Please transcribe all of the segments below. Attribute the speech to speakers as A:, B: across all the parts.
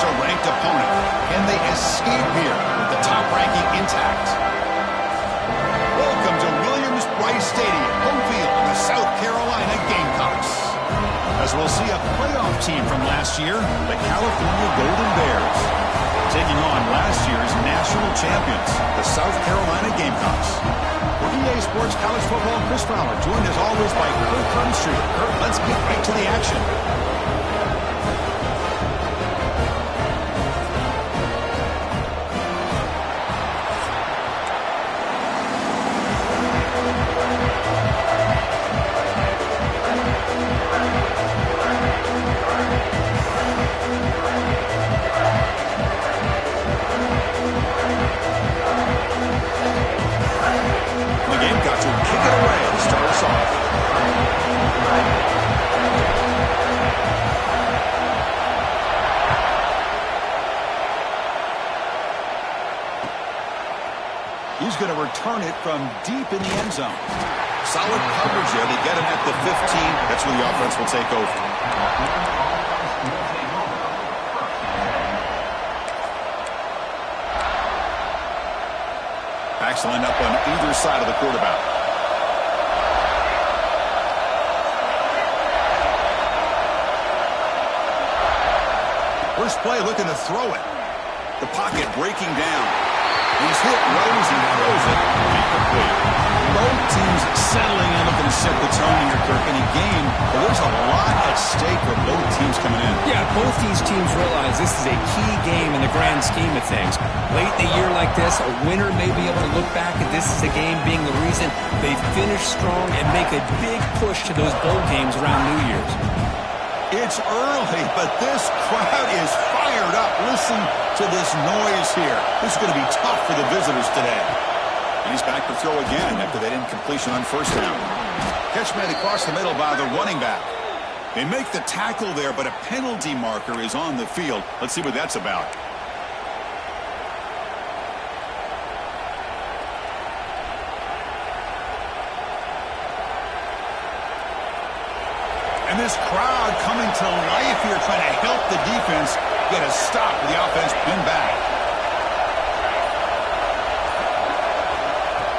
A: against a ranked opponent. Can they escape here with the top ranking intact? Welcome to Williams-Brice Stadium, home field of the South Carolina Gamecocks. As we'll see a playoff team from last year, the California Golden Bears, taking on last year's national champions, the South Carolina Gamecocks. For EA Sports College Football, Chris Fowler, joined as always by Kurt Cunstreet. Kurt, let's get right to the action. He's going to return it from deep in the end zone. Solid coverage there. They get him at the 15. That's where the offense will take over. Backs line up on either side of the quarterback. First play looking to throw it. The pocket breaking down. He's hit right as he throws it. Incomplete. Both teams settling in, looking to set the tone here, Kirk, in a game where there's a lot at stake for both teams coming in.
B: Yeah, both these teams realize this is a key game in the grand scheme of things. Late in a year like this, a winner may be able to look back at this as a game being the reason they finish strong and make a big push to those bowl games around New Year's.
A: It's early, but this crowd is fired up. Listen to this noise here. This is going to be tough for the visitors today. And he's back to throw again after that incompletion on first down. Catch made across the middle by the running back. They make the tackle there, but a penalty marker is on the field. Let's see what that's about. And this crowd coming to life here, trying to help the defense get a stop with the offense pinned back.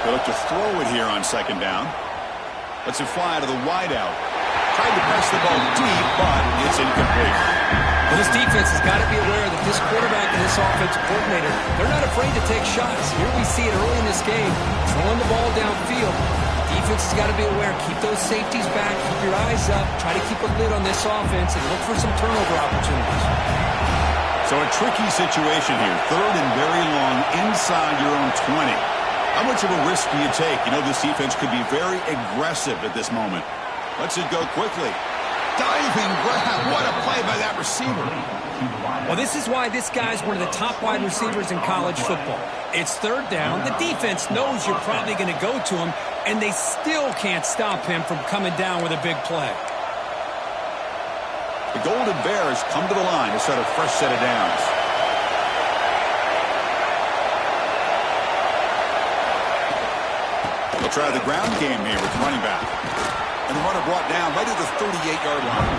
A: They look to throw it here on second down. Lets it fly to the wideout. Tried to press the ball deep, but it's incomplete.
B: Well, this defense has got to be aware that this quarterback and this offensive coordinator, they're not afraid to take shots. Here we see it early in this game, throwing the ball downfield. Defense has got to be aware. Keep those safeties back. Keep your eyes up. Try to keep a lid on this offense and look for some turnover opportunities.
A: So a tricky situation here. Third and very long inside your own 20. How much of a risk do you take? You know this defense could be very aggressive at this moment. Lets it go quickly. Diving grab. What a play by that receiver.
B: Well, this is why this guy's one of the top wide receivers in college football. It's third down. The defense knows you're probably going to go to him, and they still can't stop him from coming down with a big play.
A: The Golden Bears come to the line to set a fresh set of downs. They'll try the ground game here with running back. And the runner brought down right at the 38-yard line.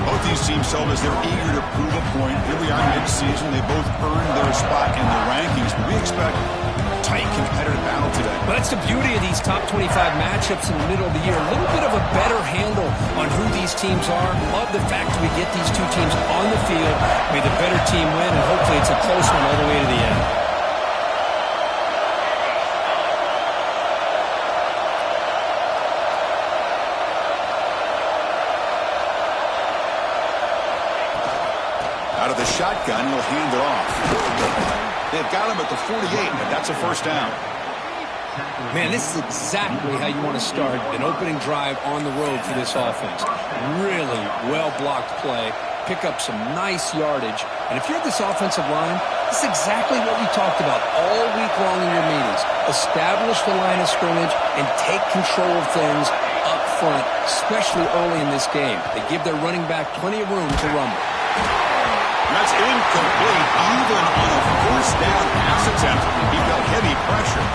A: Both these teams told us they're eager to prove a point. Here we are mid-season. They both earned their spot in the rankings. But we expect a tight, competitive battle today.
B: Well, that's the beauty of these top 25 matchups in the middle of the year. A little bit of a better handle on who these teams are. Love the fact we get these two teams on the field. May the better team win, and hopefully it's a close one all the way to the end.
A: Out of the shotgun, he'll hand it off. They've got him at the 48, but that's a first down.
B: Man, this is exactly how you want to start an opening drive on the road for this offense. Really well-blocked play, pick up some nice yardage. And if you're this offensive line, this is exactly what we talked about all week long in your meetings. Establish the line of scrimmage and take control of things up front, especially early in this game. They give their running back plenty of room to rumble.
A: That's incomplete. Even on a first down pass attempt, he felt heavy pressure.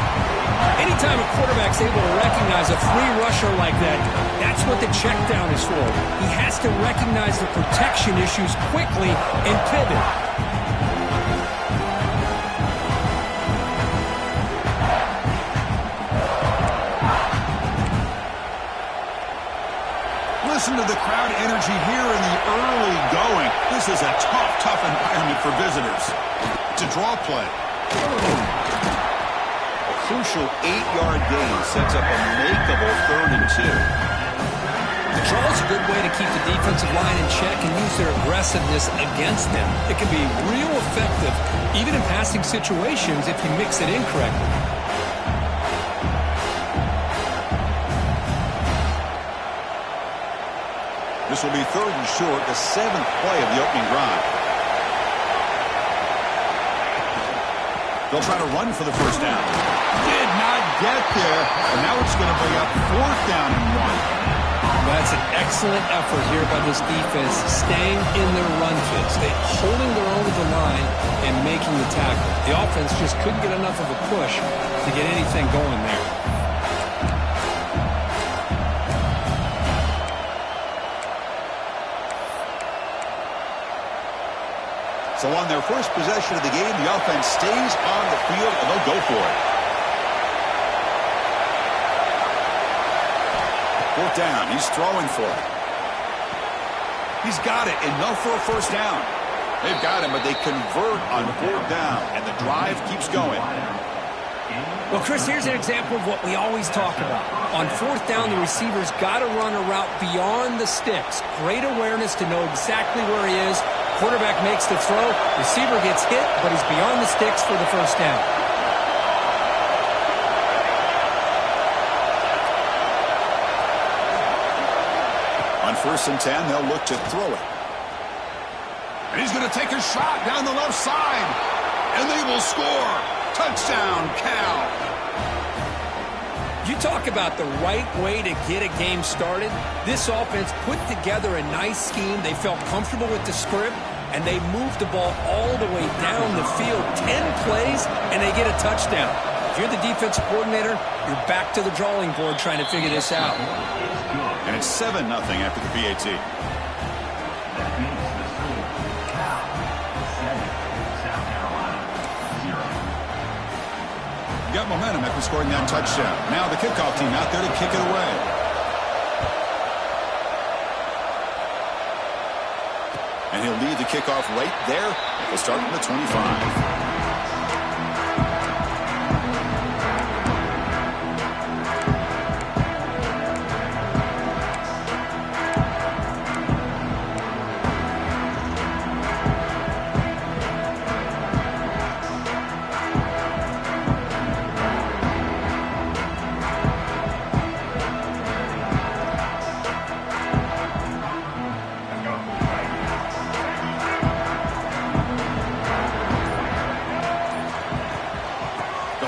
B: Anytime a quarterback's able to recognize a free rusher like that, that's what the check down is for. He has to recognize the protection issues quickly and pivot.
A: Listen to the crowd energy here in the early going. This is a tough environment for visitors. It's a draw play. A crucial 8-yard gain sets up a makeable 3rd and 2.
B: The draw is a good way to keep the defensive line in check and use their aggressiveness against them. It can be real effective, even in passing situations, if you mix it in correctly.
A: This will be 3rd and short, the 7th play of the opening drive. They'll try to run for the first down. Did not get there, and now it's going to bring up 4th down and 1.
B: That's an excellent effort here by this defense, staying in their run fits. They're holding their own with the line and making the tackle. The offense just couldn't get enough of a push to get anything going there.
A: So on their first possession of the game, the offense stays on the field, and they'll go for it. 4th down. He's throwing for it. He's got it. Enough for a first down. They've got him, but they convert on 4th down, and the drive keeps going.
B: Well, Chris, here's an example of what we always talk about. On 4th down, the receiver's got to run a route beyond the sticks. Great awareness to know exactly where he is. Quarterback makes the throw. Receiver gets hit, but he's beyond the sticks for the first down.
A: On 1st and 10, they'll look to throw it. And he's going to take a shot down the left side. And they will score. Touchdown, Cal.
B: You talk about the right way to get a game started. This offense put together a nice scheme. They felt comfortable with the script, and they moved the ball all the way down the field. 10 plays, and they get a touchdown. If you're the defensive coordinator, you're back to the drawing board trying to figure this out.
A: And it's 7-0 after the PAT. Got momentum after scoring that touchdown. Now the kickoff team out there to kick it away. And he'll lead the kickoff right there. We'll start from the 25.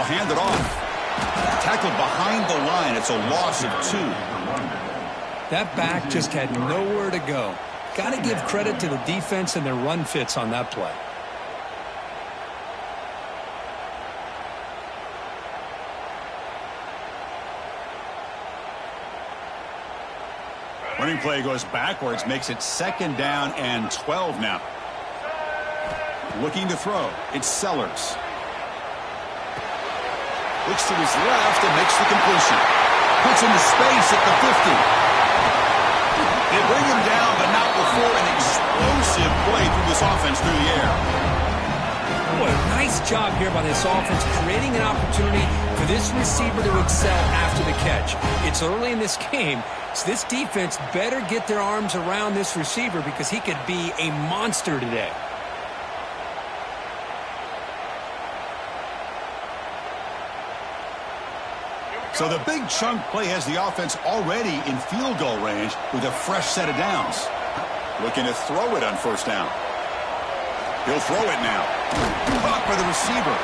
A: Hand it off. Tackled behind the line. It's a loss of 2.
B: That back just had nowhere to go. Got to give credit to the defense and their run fits on that play.
A: Running play goes backwards, makes it 2nd down and 12 now. Looking to throw. It's Sellers. Looks to his left and makes the completion. Puts into space at the 50. They bring him down, but not before an explosive play through this offense through the air.
B: What a nice job here by this offense, creating an opportunity for this receiver to excel after the catch. It's early in this game, so this defense better get their arms around this receiver because he could be a monster today.
A: So the big chunk play has the offense already in field goal range with a fresh set of downs. Looking to throw it on 1st down. He'll throw it now. Caught by the receiver.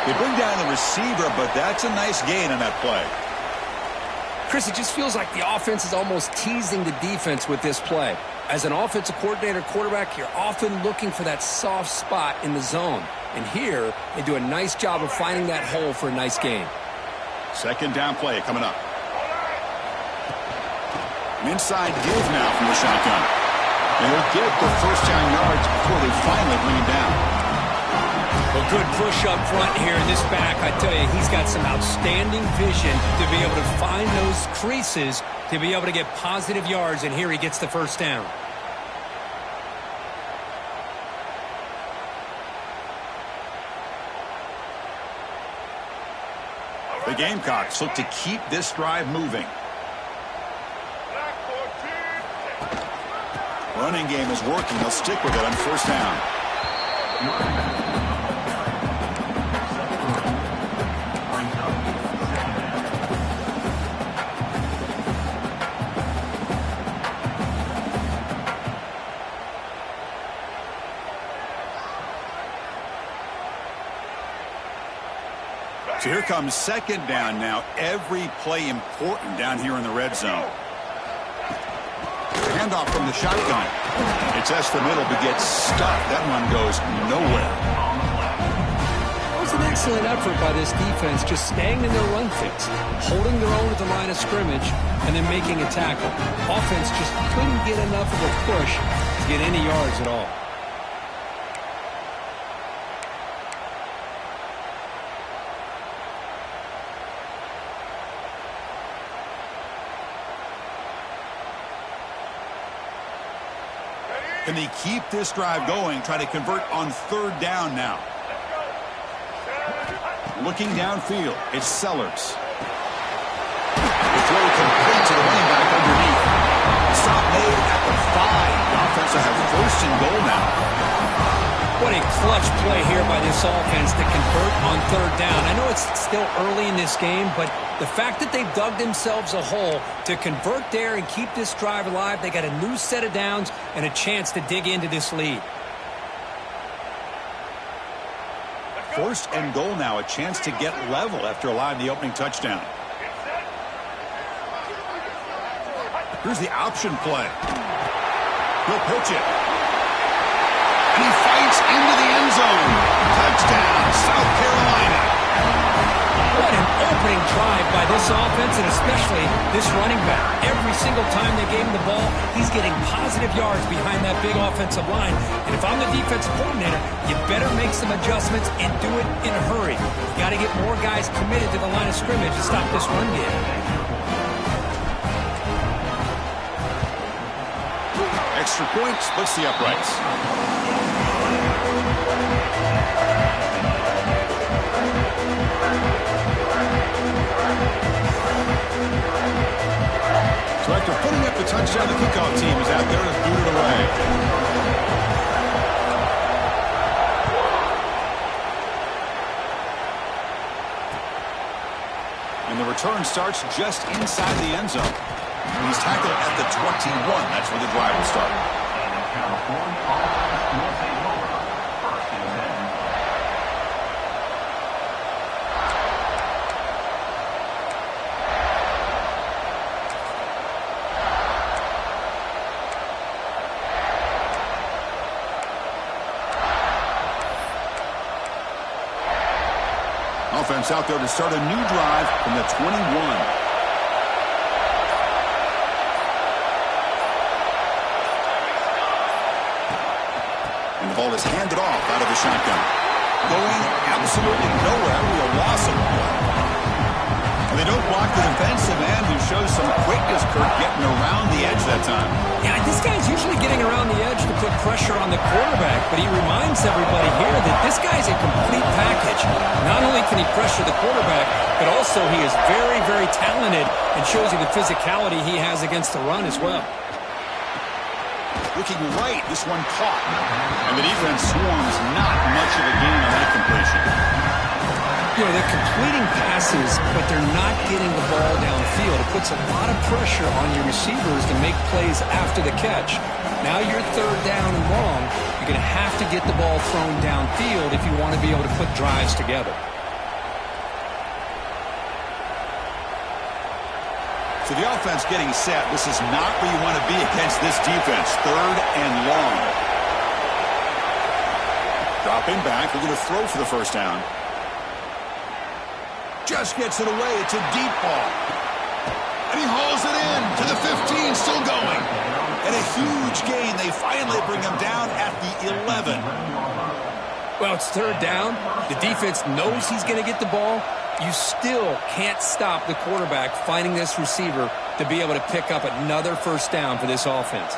A: They bring down the receiver, but that's a nice gain on that play.
B: Chris, it just feels like the offense is almost teasing the defense with this play. As an offensive coordinator, quarterback, you're often looking for that soft spot in the zone. And here, they do a nice job of finding that hole for a nice gain.
A: Second down play coming up. An inside give now from the shotgun. And he'll get the first down yards before they finally bring him down.
B: Well, good push up front here in this back. I tell you, he's got some outstanding vision to be able to find those creases to be able to get positive yards, and here he gets the first down.
A: The Gamecocks look to keep this drive moving. Running game is working. They'll stick with it on first down. So here comes second down now. Every play important down here in the red zone. Handoff from the shotgun. It's S the middle, but gets stuck. That one goes nowhere.
B: It was an excellent effort by this defense, just staying in their run fix, holding their own at the line of scrimmage, and then making a tackle. Offense just couldn't get enough of a push to get any yards at all.
A: Can they keep this drive going? Try to convert on third down now. Looking downfield, it's Sellers. The throw complete to the running back underneath. Stop made at the 5. The offense will have first and goal now.
B: What a clutch play here by this offense to convert on third down. I know it's still early in this game, but the fact that they've dug themselves a hole to convert there and keep this drive alive, they got a new set of downs and a chance to dig into this lead.
A: First and goal now, a chance to get level after allowing the opening touchdown. Here's the option play. He'll pitch it. And he fights into the end zone. Touchdown, South Carolina.
B: What an opening drive by this offense, and especially this running back. Every single time they gave him the ball, he's getting positive yards behind that big offensive line. And if I'm the defensive coordinator, you better make some adjustments and do it in a hurry. You got to get more guys committed to the line of scrimmage to stop this run game.
A: Extra point splits the uprights. So after putting up the touchdown, the kickoff team is out there to boot it away. And the return starts just inside the end zone. He's tackled at the 21. That's where the drive will start. Offense out there to start a new drive from the 21. The ball is handed off out of the shotgun. Going absolutely nowhere. We'll loss him. And they don't block the defensive end, who shows some quickness, Kurt, getting around the edge that time.
B: Yeah, this guy's usually getting around the edge to put pressure on the quarterback, but he reminds everybody here that this guy's a complete package. Not only can he pressure the quarterback, but also he is very, very talented and shows you the physicality he has against the run as well.
A: Looking right, this one caught. And the defense swarms, not much of a gain on that completion.
B: You know, they're completing passes, but they're not getting the ball downfield. It puts a lot of pressure on your receivers to make plays after the catch. Now you're third down and long. You're going to have to get the ball thrown downfield if you want to be able to put drives together.
A: So the offense getting set. This is not where you want to be against this defense. 3rd and long. Dropping back. We're going to throw for the first down. Just gets it away. It's a deep ball. And he hauls it in to the 15, still going. And a huge gain. They finally bring him down at the 11.
B: Well, it's 3rd down. The defense knows he's going to get the ball. You still can't stop the quarterback finding this receiver to be able to pick up another first down for this offense.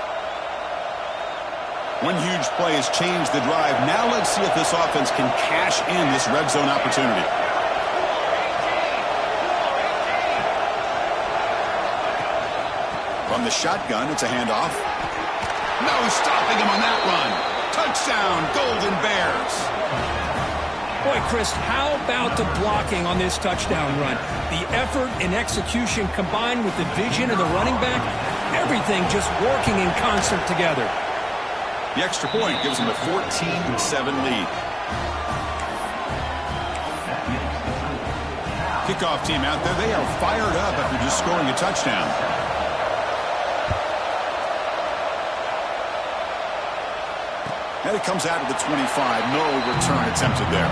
A: One huge play has changed the drive. Now let's see if this offense can cash in this red zone opportunity. From the shotgun, it's a handoff. No stopping him on that run. Touchdown, Golden Bears.
B: Boy, Chris, how about the blocking on this touchdown run? The effort and execution combined with the vision of the running back, everything just working in concert together.
A: The extra point gives them a 14-7 lead. Kickoff team out there, they are fired up after just scoring a touchdown. And it comes out to the 25. No return attempted there.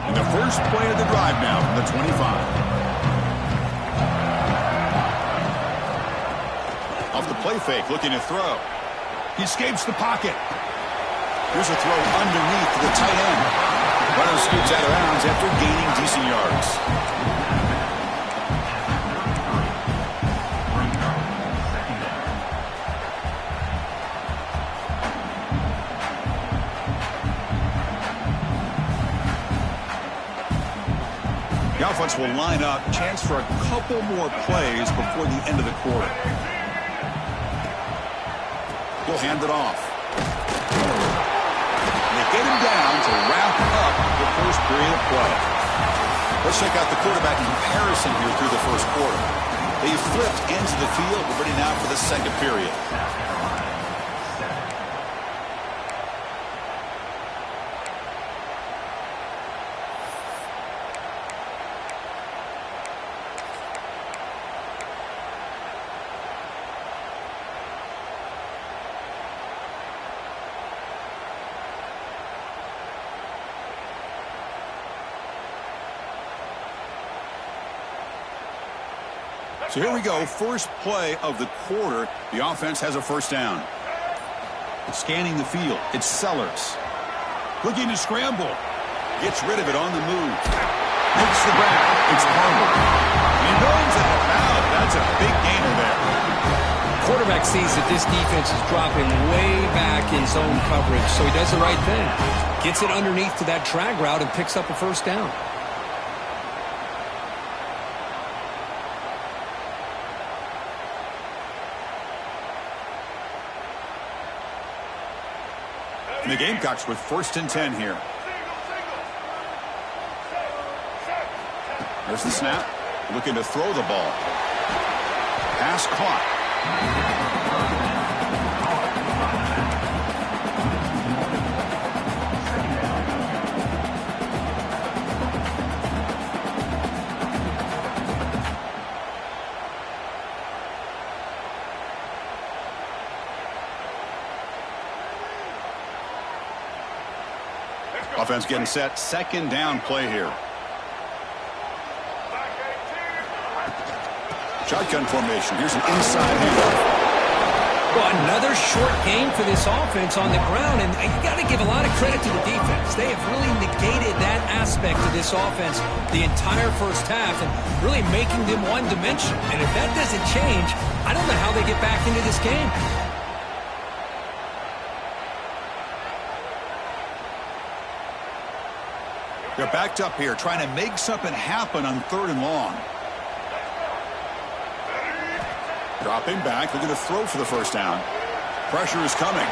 A: And the first play of the drive now from the 25. Off the play fake, looking to throw. He escapes the pocket. Here's a throw underneath to the tight end. Runner scoots out of bounds after gaining decent yards. The offense will line up. Chance for a couple more plays before the end of the quarter. He'll hand it off. And they get him down to wrap up the first period of play. Let's check out the quarterback comparison here through the first quarter. They flipped into the field. We're ready now for the second period. So here we go, first play of the quarter. The offense has a first down. Scanning the field, it's Sellers. Looking to scramble. Gets rid of it on the move. Makes the grab. It's Palmer. He runs out of bounds. That's a big gainer there.
B: Quarterback sees that this defense is dropping way back in zone coverage, so he does the right thing. Gets it underneath to that drag route and picks up a first down. And the Gamecocks with 1st and 10 here. There's the snap. Looking to throw the ball. Pass caught. Offense getting set. 2nd down play here. Shotgun formation. Here's an inside handoff. Well, another short game for this offense on the ground, and you got to give a lot of credit to the defense. They have really negated that aspect of this offense the entire first half and really making them one-dimensional. And if that doesn't change, I don't know how they get back into this game. They're backed up here, trying to make something happen on 3rd and long. Dropping back, they're going to throw for the first down. Pressure is coming.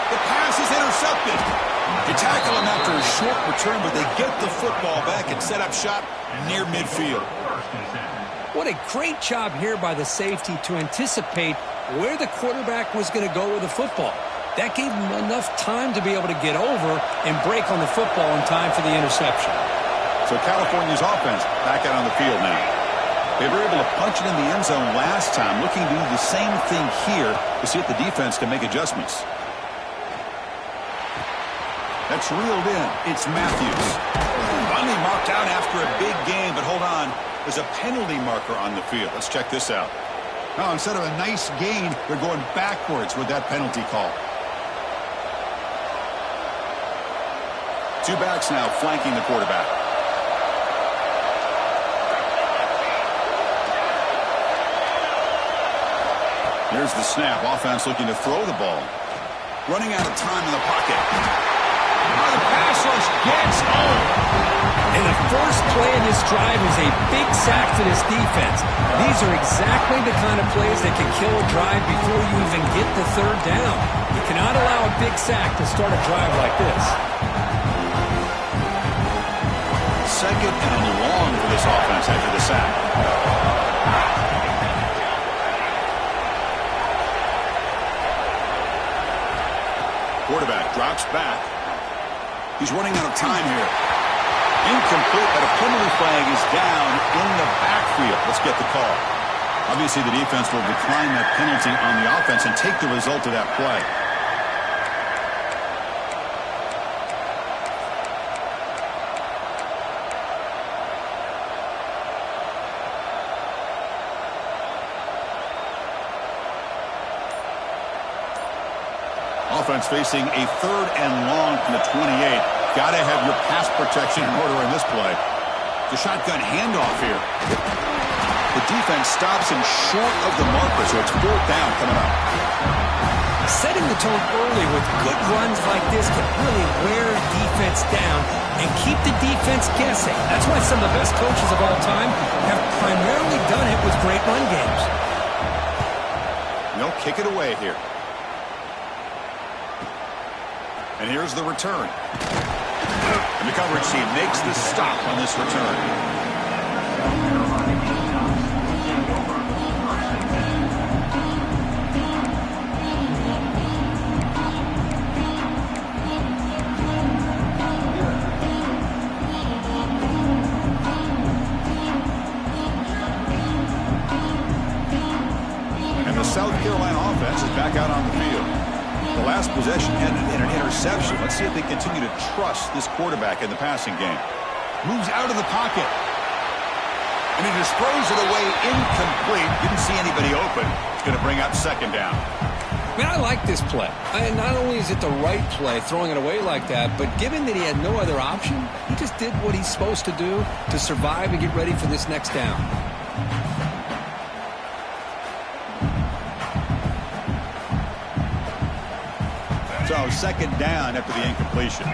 A: The pass is intercepted. They tackle him after a short return, but they get the football back and set up shop near midfield.
B: What a great job here by the safety to anticipate where the quarterback was going to go with the football. That gave him enough time to be able to get over and break on the football in time for the interception.
A: So California's offense back out on the field now. They were able to punch it in the end zone last time, looking to do the same thing here to see if the defense can make adjustments. That's reeled in. It's Matthews. Finally marked out after a big game, but hold on. There's a penalty marker on the field. Let's check this out. Oh, instead of a nice gain, they're going backwards with that penalty call. Two backs now flanking the quarterback. Here's the snap. Offense looking to throw the ball. Running out of time in the pocket. Oh, the pass rush gets home.
B: And the first play in this drive is a big sack to this defense. These are exactly the kind of plays that can kill a drive before you even get the third down. You cannot allow a big sack to start a drive like this.
A: Second and long for this offense after the sack. Quarterback drops back. He's running out of time here. Incomplete, but a penalty flag is down in the backfield. Let's get the call. Obviously, the defense will decline that penalty on the offense and take the result of that play. Offense facing a third and long from the 28. Got to have your pass protection in order in this play. The shotgun handoff here. The defense stops him short of the marker, so it's fourth down coming up.
B: Setting the tone early with good runs like this can really wear defense down and keep the defense guessing. That's why some of the best coaches of all time have primarily done it with great run games.
A: They'll kick it away here. And here's the return. And the coverage team makes the stop on this return. And the South Carolina offense is back out on the field. The last possession ended in an interception. Let's see if they continue to trust this quarterback in the passing game. Moves out of the pocket. And he just throws it away incomplete. Didn't see anybody open. It's going to bring up second down.
B: Man, I like this play. Not only is it the right play, throwing it away like that, but given that he had no other option, he just did what he's supposed to do to survive and get ready for this next down.
A: So second down after the incompletion.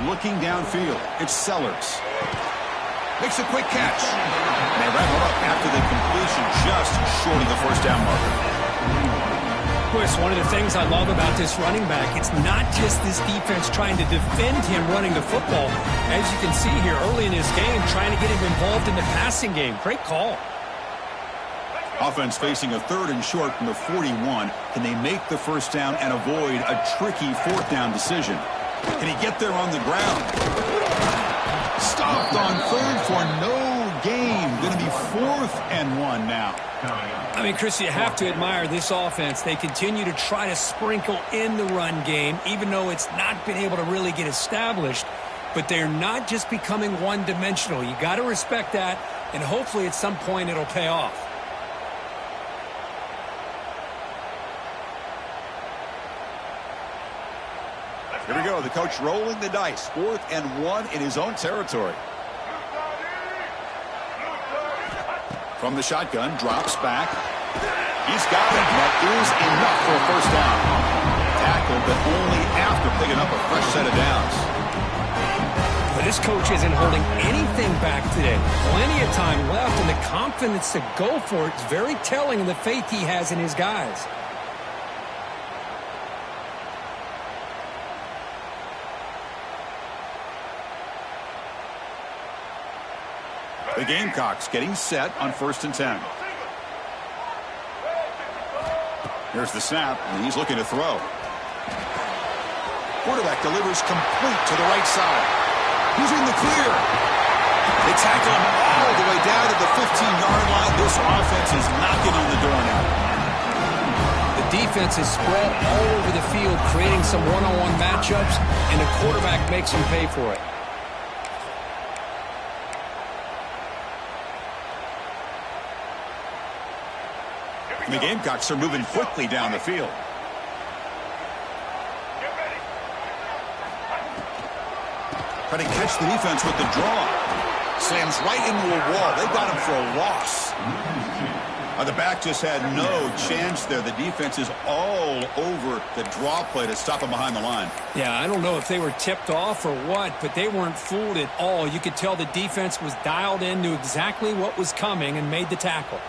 A: Looking downfield, it's Sellers. Makes a quick catch. And they wrap it up after the completion just short of the first down marker.
B: Chris, one of the things I love about this running back, it's not just this defense trying to defend him running the football. As you can see here early in this game, trying to get him involved in the passing game. Great call.
A: Offense facing a third and short from the 41. Can they make the first down and avoid a tricky fourth down decision? Can he get there on the ground? Stopped on third for no gain. Going to be 4th and 1 now.
B: I mean, Chris, you have to admire this offense. They continue to try to sprinkle in the run game, even though it's not been able to really get established. But they're not just becoming one-dimensional. You got to respect that, and hopefully at some point it'll pay off.
A: Here we go. The coach rolling the dice. 4th and 1 in his own territory. From the shotgun, drops back. He's got it. That is enough for a first down. Tackled, but only after picking up a fresh set of downs.
B: But this coach isn't holding anything back today. Plenty of time left, and the confidence to go for it is very telling in the faith he has in his guys.
A: The Gamecocks getting set on 1st and 10. Here's the snap, and he's looking to throw. Quarterback delivers complete to the right side. He's in the clear. They tackle him all the way down to the 15-yard line. This offense is knocking on the door now.
B: The defense is spread all over the field, creating some one-on-one matchups, and the quarterback makes them pay for it.
A: The Gamecocks are moving quickly down the field. Trying to catch the defense with the draw. Slams right into a wall. They got him for a loss. The back just had no chance there. The defense is all over the draw play to stop him behind the line.
B: Yeah, I don't know if they were tipped off or what, but they weren't fooled at all. You could tell the defense was dialed in, knew exactly what was coming, and made the tackle.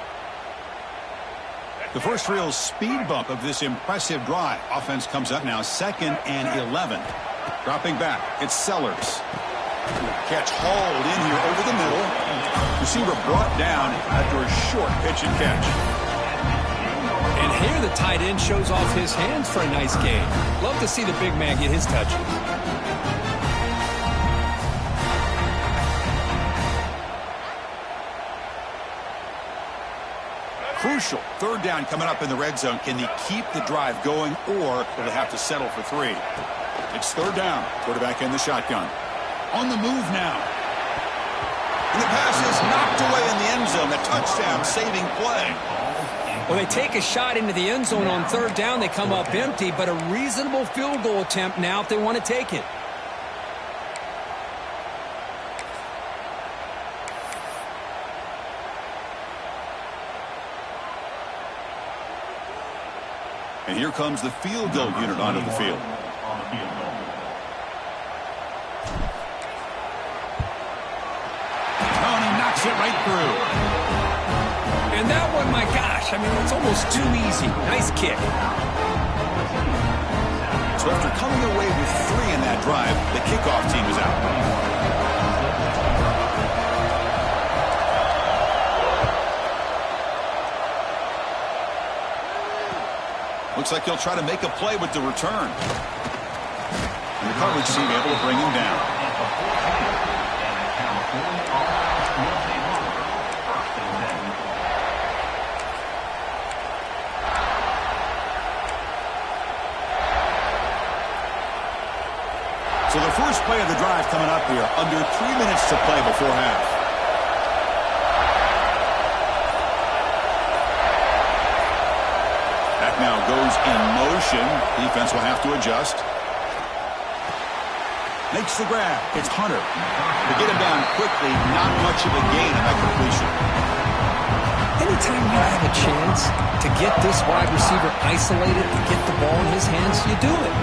A: The first real speed bump of this impressive drive. Offense comes up now 2nd and 11. Dropping back, it's Sellers. Catch hauled in here over the middle. Receiver brought down after a short pitch and catch.
B: And here the tight end shows off his hands for a nice game. Love to see the big man get his touches.
A: Crucial. 3rd down coming up in the red zone. Can they keep the drive going, or will they have to settle for 3? It's 3rd down. Quarterback in the shotgun. On the move now. And the pass is knocked away in the end zone. A touchdown saving play.
B: Well, they take a shot into the end zone on 3rd down. They come up empty, but a reasonable field goal attempt now if they want to take it.
A: And here comes the field goal unit onto the field. Tony knocks it right through.
B: And that one, my gosh, I mean, it's almost too easy. Nice kick.
A: So after coming away with 3 in that drive, the kickoff team is out. Looks like he'll try to make a play with the return. And the coverage team able to bring him down. So the first play of the drive coming up here. Under 3 minutes to play before half. Now goes in motion. Defense will have to adjust. Makes the grab. It's Hunter. To get him down quickly, not much of a gain on that completion.
B: Anytime you have a chance to get this wide receiver isolated and get the ball in his hands, you do it.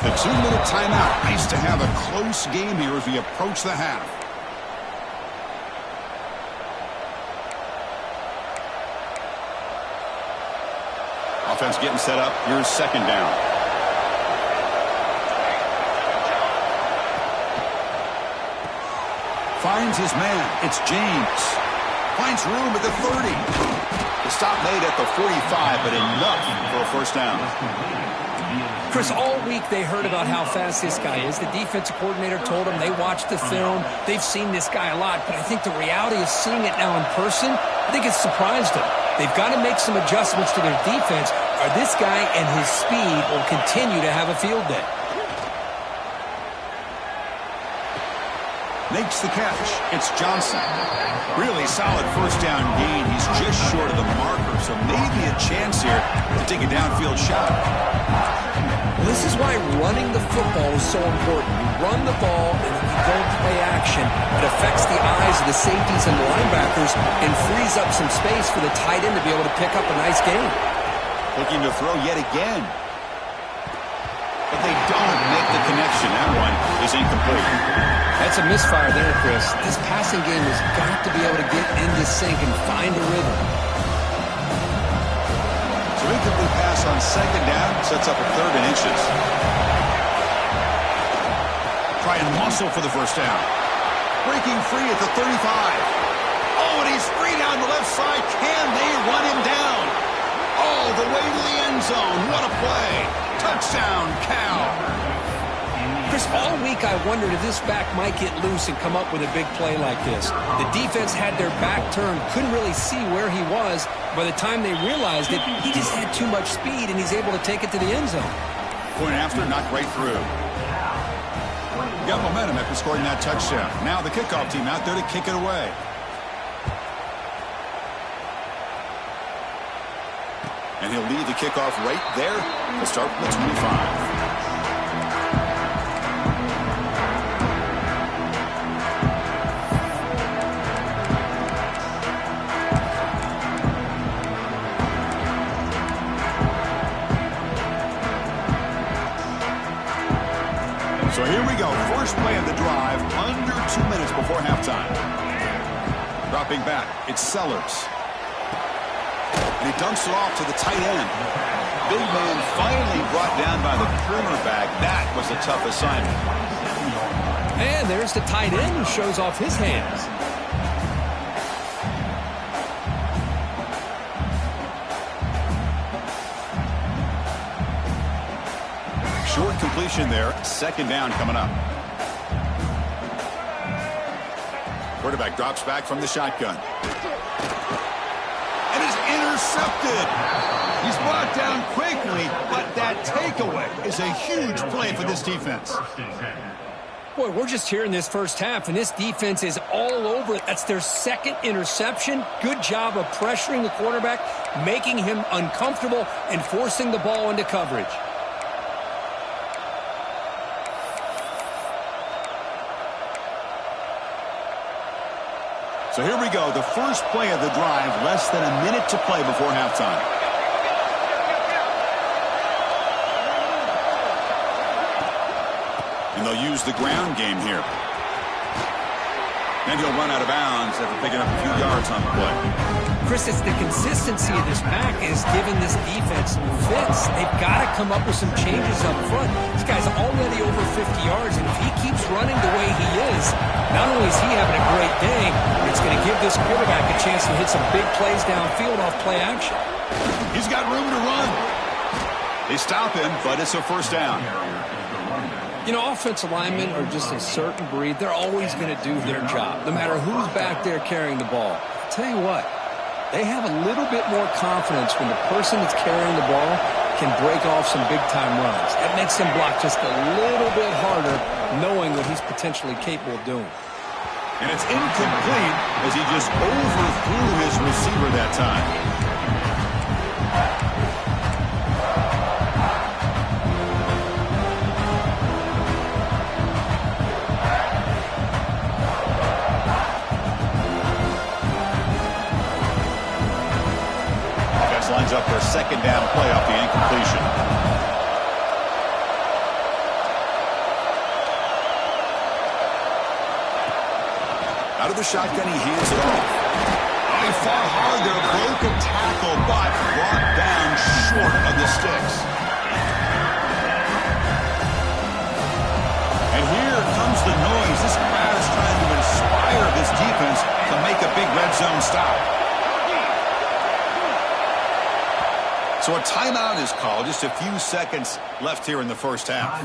A: The 2-minute timeout. Nice to have a close game here as we approach the half. Offense getting set up. Here's 2nd down. Finds his man. It's James. Finds room at the 30. The stop made at the 45, but enough for a 1st down.
B: Chris, all week they heard about how fast this guy is. The defensive coordinator told them they watched the film. They've seen this guy a lot, but I think the reality of seeing it now in person, I think it's surprised them. They've got to make some adjustments to their defense, or this guy and his speed will continue to have a field day.
A: Makes the catch. It's Johnson. Really solid 1st down gain. He's just short of the marker, so maybe a chance here to take a downfield shot.
B: This is why running the football is so important. You run the ball and you don't play action. It affects the eyes of the safeties and the linebackers and frees up some space for the tight end to be able to pick up a nice gain.
A: Looking to throw yet again. But they don't make the connection. That one is incomplete.
B: That's a misfire there, Chris. This passing game has got to be able to get into sync and find a rhythm.
A: So incomplete pass pass on second down sets up a 3rd and inches. Try and muscle for the first down. Breaking free at the 35. Oh, and he's free down the left side. Can they run him down? All the way to the end zone. What a play. Touchdown, Cal.
B: Chris, all week I wondered if this back might get loose and come up with a big play like this. The defense had their back turned, couldn't really see where he was. By the time they realized it, he just had too much speed, and he's able to take it to the end zone.
A: Point after, knocked right through. Got momentum after scoring that touchdown. Now the kickoff team out there to kick it away. And he'll lead the kickoff right there to start the 25. So here we go. First play of the drive, under 2 minutes before halftime. Dropping back, it's Sellers. And he dumps it off to the tight end. Big man finally brought down by the cornerback. That was a tough assignment.
B: And there's the tight end who shows off his hands.
A: Short completion there. Second down coming up. Quarterback drops back from the shotgun. And is intercepted. He's brought down quickly, but that takeaway is a huge play for this defense.
B: Boy, we're just here in this first half, and this defense is all over it. That's their 2nd interception. Good job of pressuring the quarterback, making him uncomfortable, and forcing the ball into coverage.
A: So here we go, the first play of the drive, less than a minute to play before halftime. And they'll use the ground game here. Then he'll run out of bounds after picking up a few yards on the play.
B: Chris, it's the consistency of this pack is giving this defense fits. They've got to come up with some changes up front. This guy's already over 50 yards, and if he keeps running the way he is, not only is he having a great day, it's going to give this quarterback a chance to hit some big plays downfield off play action.
A: He's got room to run. They stop him, but it's a first down.
B: You know, offensive linemen are just a certain breed. They're always going to do their job, no matter who's back there carrying the ball. I'll tell you what, they have a little bit more confidence when the person that's carrying the ball can break off some big-time runs. That makes them block just a little bit harder, knowing what he's potentially capable of doing.
A: And it's incomplete as he just overthrew his receiver that time. Lines up for a second down play off the incompletion. Out of the shotgun, he hands it off. Oh, he fought hard there, broke a tackle, but brought down short of the sticks. And here comes the noise. This crowd is trying to inspire this defense to make a big red zone stop. So a timeout is called. Just a few seconds left here in the first half.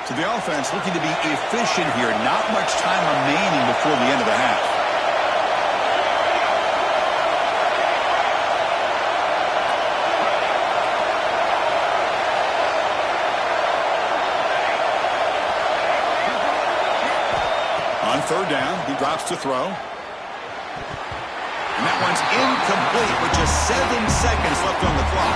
A: So the offense looking to be efficient here. Not much time remaining before the end of the half. On third down, he drops to throw. And that one's incomplete with just 7 seconds left on the clock.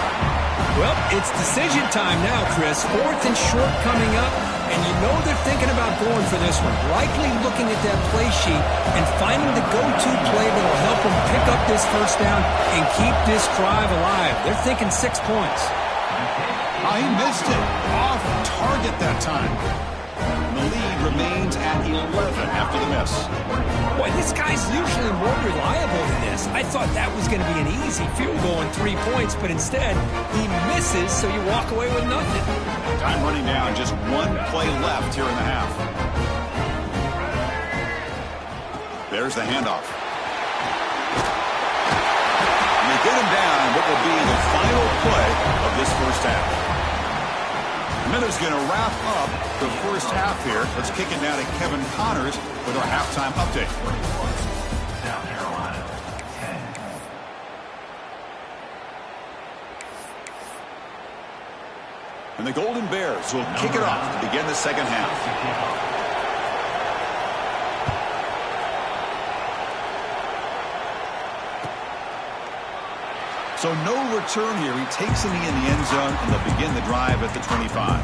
B: Well, it's decision time now, Chris. 4th and short coming up, and you know they're thinking about going for this one. Likely looking at that play sheet and finding the go-to play that will help them pick up this first down and keep this drive alive. They're thinking 6 points.
A: Oh, he missed it. Off target that time. The lead remains at 11 after the miss.
B: Boy, this guy's usually more reliable than this. I thought that was going to be an easy field goal and 3 points, but instead, he misses, so you walk away with nothing.
A: Time running down, just one play left here in the half. There's the handoff. And they get him down what will be the final play of this first half. Miller's going to wrap up the first half here. Let's kick it now to Kevin Connors with our halftime update.
C: South Carolina, 10.
A: And the Golden Bears will kick it off to begin the second half. So no return here. He takes it in the end zone, and they'll begin the drive at the 25.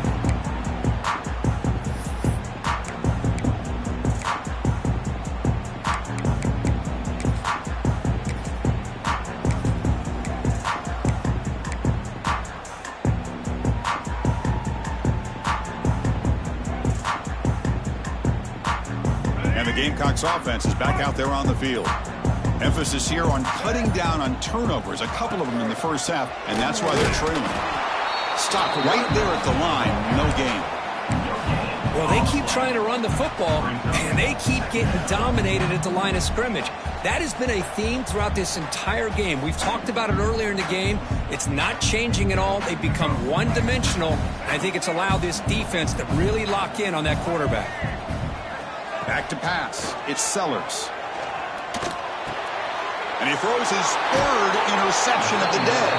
A: And the Gamecocks offense is back out there on the field. Emphasis here on cutting down on turnovers, a couple of them in the first half, and that's why they're trailing. Stopped right there at the line, no gain.
B: Well, they keep trying to run the football, and they keep getting dominated at the line of scrimmage. That has been a theme throughout this entire game. We've talked about it earlier in the game. It's not changing at all. They've become one-dimensional, and I think it's allowed this defense to really lock in on that quarterback.
A: Back to pass. It's Sellers. And he throws his third interception of the day.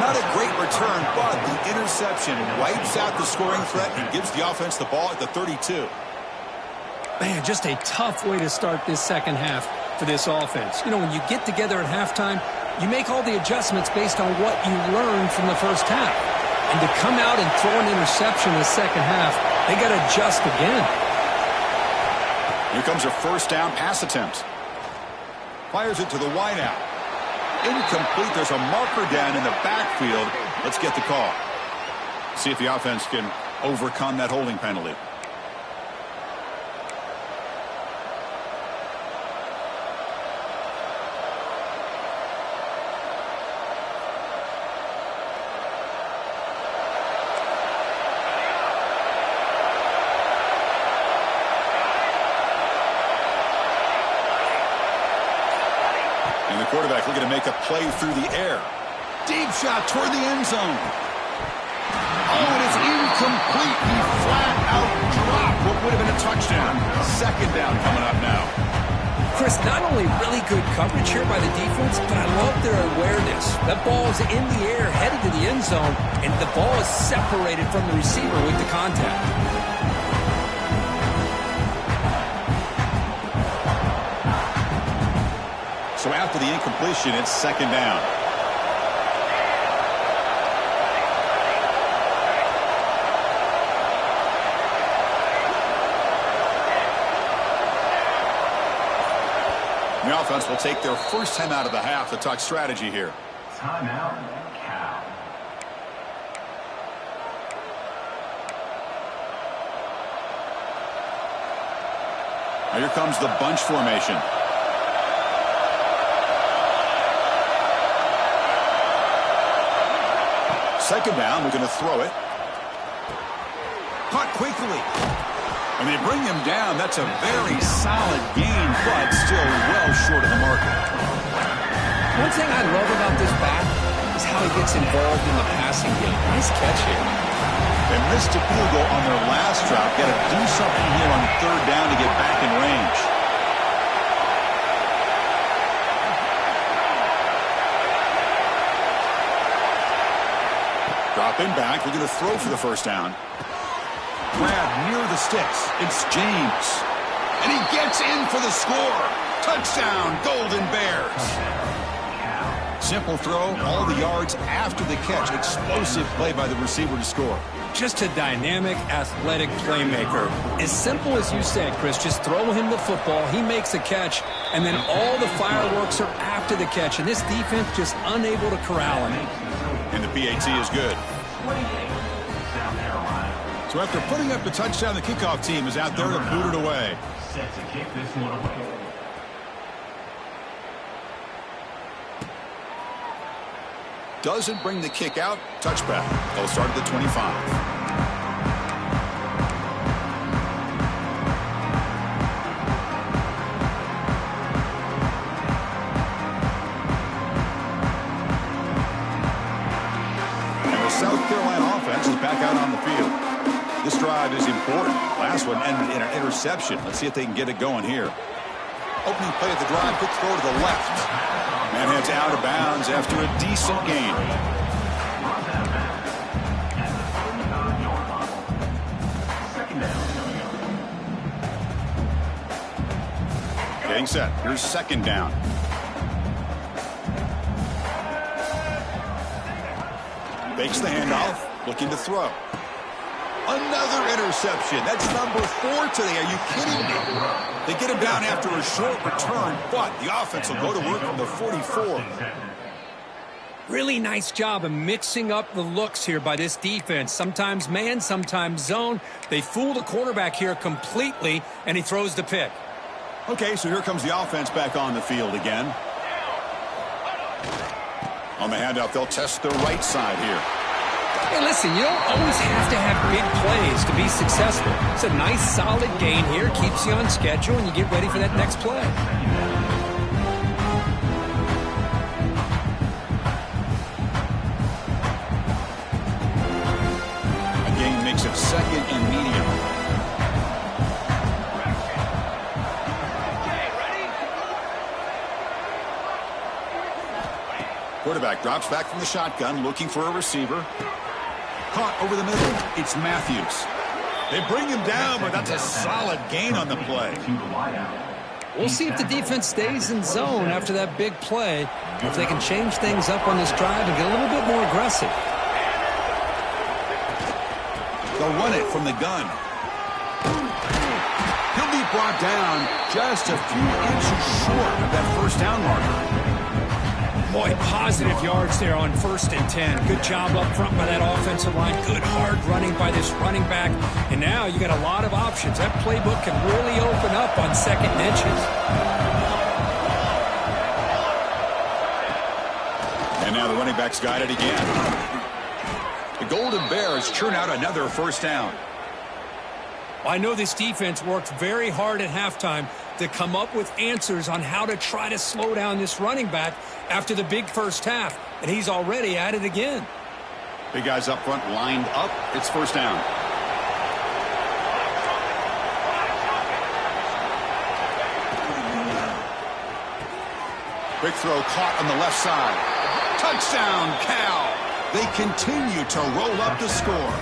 A: Not a great return, but the interception wipes out the scoring threat and gives the offense the ball at the 32.
B: Man, just a tough way to start this second half for this offense. You know, when you get together at halftime, you make all the adjustments based on what you learned from the first half. And to come out and throw an interception in the second half, they got to adjust again.
A: Here comes a first down pass attempt. Fires it to the wideout. Incomplete. There's a marker down in the backfield. Let's get the call. See if the offense can overcome that holding penalty. And the quarterback looking to make a play through the air. Deep shot toward the end zone. Oh, it is incomplete. He flat out dropped what would have been a touchdown. Second down coming up now.
B: Chris, not only really good coverage here by the defense, but I love their awareness. That ball is in the air, headed to the end zone, and the ball is separated from the receiver with the contact.
A: So after the incompletion, it's second down. The offense will take their first time out of the half to talk strategy here.
C: Timeout, Cal.
A: Now here comes the bunch formation. Second down, we're going to throw it. Caught quickly. And they bring him down. That's a very solid gain, but still well short of the marker.
B: One thing I love about this back is how he gets involved in the passing game. Nice catch here.
A: They missed a field goal on their last drive. Got to do something here on third down to get back in range. Dropping back. We're going to throw for the first down. Grab near the sticks. It's James. And he gets in for the score. Touchdown, Golden Bears. Simple throw, all the yards after the catch. Explosive play by the receiver to score.
B: Just a dynamic, athletic playmaker. As simple as you said, Chris, just throw him the football, he makes a catch, and then all the fireworks are after the catch. And this defense just unable to corral him.
A: And the PAT is good. So after putting up the touchdown, the kickoff team is out there to boot it away.
C: Set to kick this one away.
A: Doesn't bring the kick out. Touchback. They'll start at the 25. South Carolina offense is back out on the field. This drive is important. Last one ended in an interception. Let's see if they can get it going here. Opening play of the drive, quick throw to the left. Man heads out of bounds after a decent gain. Getting set. Here's second down. Fakes the handoff, looking to throw. Another interception. That's number 4 today. Are you kidding me? They get him down after a short return, but the offense will go to work from the 44.
B: Really nice job of mixing up the looks here by this defense. Sometimes man, sometimes zone. They fool the quarterback here completely, and he throws the pick.
A: Okay, so here comes the offense back on the field again. On the handoff, they'll test the right side here.
B: Hey, listen, you don't always have to have big plays to be successful. It's a nice, solid gain here. Keeps you on schedule, and you get ready for that next play.
A: A gain makes it second and medium. Quarterback drops back from the shotgun, looking for a receiver. Caught over the middle. It's Matthews. They bring him down, but that's a solid gain on the play.
B: We'll see if the defense stays in zone after that big play, or if they can change things up on this drive and get a little bit more aggressive.
A: They'll run it from the gun. He'll be brought down just a few inches short of that first down marker.
B: Boy, positive yards there on 1st and 10. Good job up front by that offensive line. Good hard running by this running back. And now you got a lot of options. That playbook can really open up on 2nd and inches.
A: And now the running back's got it again. The Golden Bears churn out another first down.
B: I know this defense worked very hard at halftime to come up with answers on how to try to slow down this running back after the big first half, and he's already at it again.
A: Big guys up front lined up. It's first down. Quick throw caught on the left side. Touchdown, Cal. They continue to roll up the score.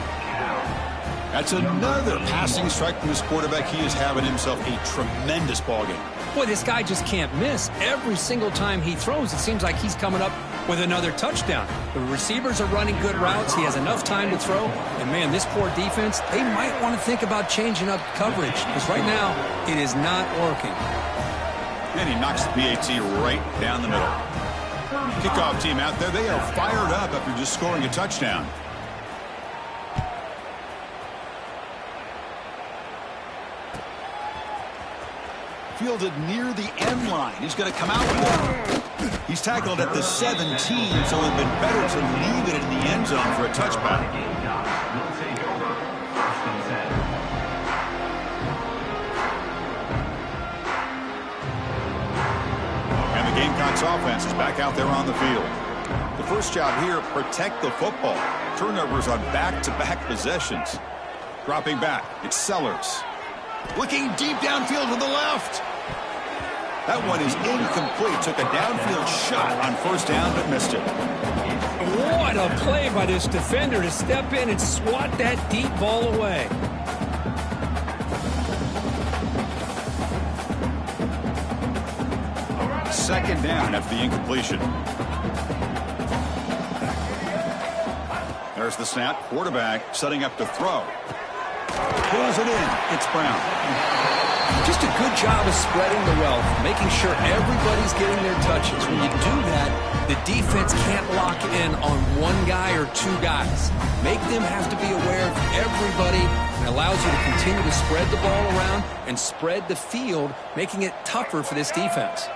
A: That's another passing strike from this quarterback. He is having himself a tremendous ballgame.
B: Boy, this guy just can't miss. Every single time he throws, it seems like he's coming up with another touchdown. The receivers are running good routes. He has enough time to throw. And, man, this poor defense, they might want to think about changing up coverage because right now it is not working.
A: And he knocks the PAT right down the middle. Kickoff team out there, they are fired up after just scoring a touchdown. Fielded near the end line. He's going to come out with it. He's tackled at the 17, so it would have been better to leave it in the end zone for a touchback. And the Gamecocks offense is back out there on the field. The first job here, protect the football. Turnovers on back-to-back possessions. Dropping back, it's Sellers. Looking deep downfield to the left. That one is incomplete. Took a downfield shot on first down, but missed it.
B: What a play by this defender to step in and swat that deep ball away.
A: Second down after the incompletion. There's the snap. Quarterback setting up to throw. Pulls it in. It's Brown.
B: Just a good job of spreading the wealth, making sure everybody's getting their touches. When you do that, the defense can't lock in on one guy or two guys. Make them have to be aware of everybody, and allows you to continue to spread the ball around and spread the field, making it tougher for this defense.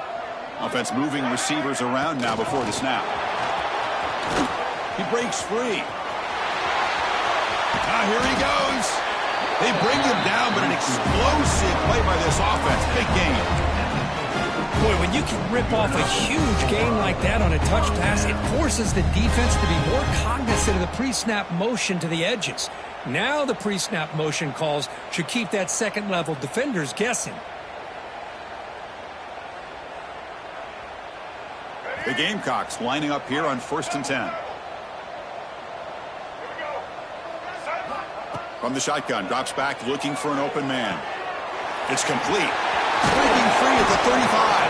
A: Offense moving receivers around now before the snap. He breaks free. Here he goes. They bring him down, but an explosive play by this offense. Big game.
D: Boy, when you can rip off a huge game like that on a touch pass, it forces the defense to be more cognizant of the pre-snap motion to the edges. Now the pre-snap motion calls should keep that second-level defenders guessing.
A: The Gamecocks lining up here on 1st and 10. From the shotgun, drops back, looking for an open man. It's complete. Breaking free at the 35.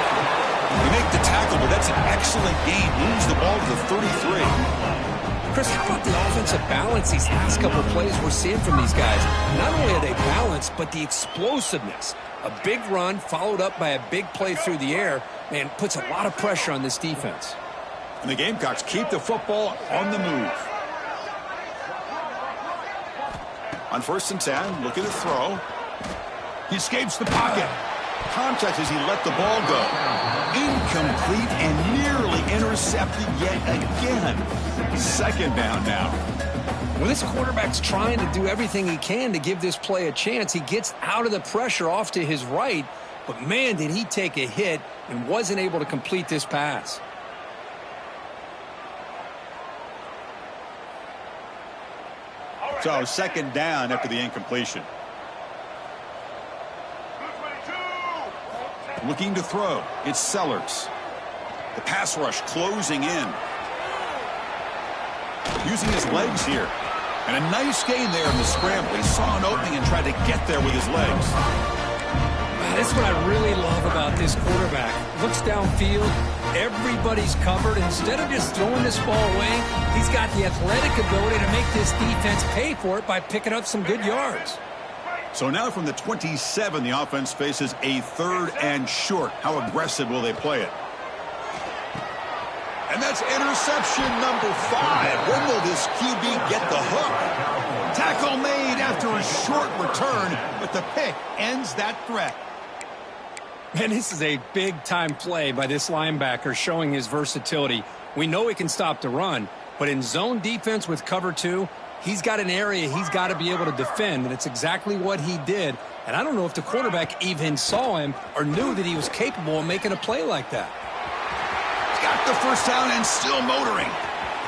A: They make the tackle, but that's an excellent gain. Moves the ball to the 33.
B: Chris, how about the offensive balance these last couple of plays we're seeing from these guys? Not only are they balanced, but the explosiveness. A big run followed up by a big play through the air, and puts a lot of pressure on this defense.
A: And the Gamecocks keep the football on the move. On 1st and 10, looking to throw. He escapes the pocket. Contact as he let the ball go. Incomplete and nearly intercepted yet again. 2nd down now.
B: When this quarterback's trying to do everything he can to give this play a chance, he gets out of the pressure off to his right, but man, did he take a hit and wasn't able to complete this pass.
A: So 2nd down after the incompletion. Looking to throw. It's Sellers. The pass rush closing in. Using his legs here. And a nice gain there in the scramble. He saw an opening and tried to get there with his legs.
D: That's what I really love about this quarterback. Looks downfield, everybody's covered. Instead of just throwing this ball away, he's got the athletic ability to make this defense pay for it by picking up some good yards.
A: So now from the 27, the offense faces a 3rd and short. How aggressive will they play it? And that's interception number 5. When will this QB get the hook? Tackle made after a short return, but the pick ends that threat.
D: And this is a big-time play by this linebacker, showing his versatility. We know he can stop the run, but in zone defense with cover 2, he's got an area he's got to be able to defend, and it's exactly what he did. And I don't know if the quarterback even saw him or knew that he was capable of making a play like that.
A: Got the 1st down and still motoring.